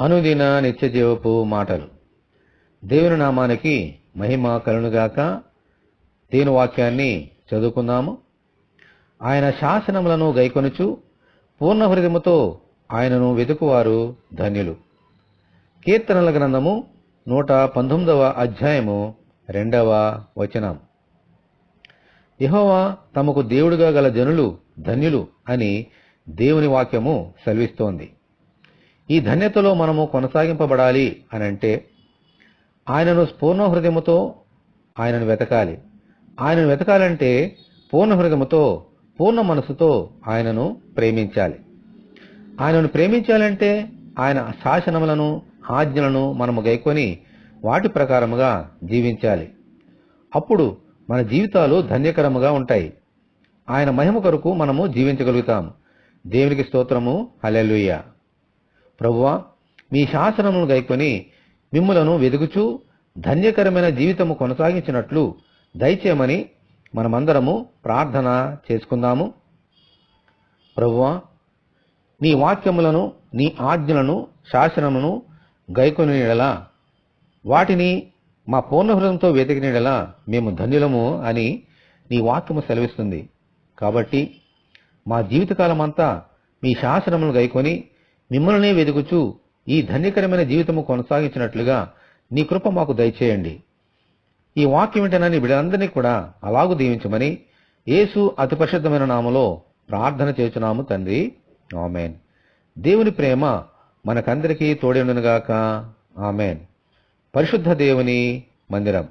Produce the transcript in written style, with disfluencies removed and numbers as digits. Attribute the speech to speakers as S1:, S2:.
S1: అనుదిన నిత్యజీవపు మాటలు. దేవుని నామానికి మహిమ కలుగునుగాక. దేవుని వాక్యాన్ని చదువుకుందాము. ఆయన శాసనములను గైకొనుచు పూర్ణ హృదయముతో ఆయనను వెతుకువారు ధన్యులు. కీర్తనల గ్రంథము 119వ అధ్యాయము 2వ వచనం. యెహోవా తమకు దేవుడుగా గల జనులు ధన్యులు అని దేవుని వాక్యము సెలవిస్తోంది. ఈ ధన్యతలో మనము కొనసాగింపబడాలి అనంటే ఆయనను పూర్ణ హృదయముతో ఆయనను వెతకాలి. ఆయనను వెతకాలంటే పూర్ణ హృదయముతో పూర్ణ మనసుతో ఆయనను ప్రేమించాలి. ఆయనను ప్రేమించాలంటే ఆయన శాసనములను ఆజ్ఞలను మనము గైకొని వాటి ప్రకారముగా జీవించాలి. అప్పుడు మన జీవితాలు ధన్యకరముగా ఉంటాయి. ఆయన మహిమ కొరకు మనము జీవించగలుగుతాం. దేవునికి స్తోత్రము. హల్లెలూయా. ప్రభువా, మీ శాసనమును గైకొని మిమ్ములను వెదుగుచూ ధన్యకరమైన జీవితము కొనసాగించినట్లు దయచేయమని మనమందరము ప్రార్థన చేసుకుందాము. ప్రభువా, నీ వాక్యములను నీ ఆజ్ఞలను శాసనమును గైకొని ఎడల వాటిని మా పూర్ణ హృదయంతో వెతికిన ఎడల మేము ధన్యులము అని నీ వాక్యము సెలవిస్తుంది. కాబట్టి మా జీవితకాలమంతా మీ శాసనమును గైకొని మిమ్మల్నే వెదుగుచూ ఈ ధన్యకరమైన జీవితము కొనసాగించినట్లుగా నీ కృప మాకు దయచేయండి. ఈ వాక్యం వింటనని బిడ్డలందరినీ కూడా అలాగూ దీవించమని యేసు అతి పరిశుద్ధమైన నామములో ప్రార్థన చేస్తున్నాము తండ్రి. ఆమేన్. దేవుని ప్రేమ మనకందరికీ తోడేండునుగాక. ఆమేన్. పరిశుద్ధ దేవుని మందిరం.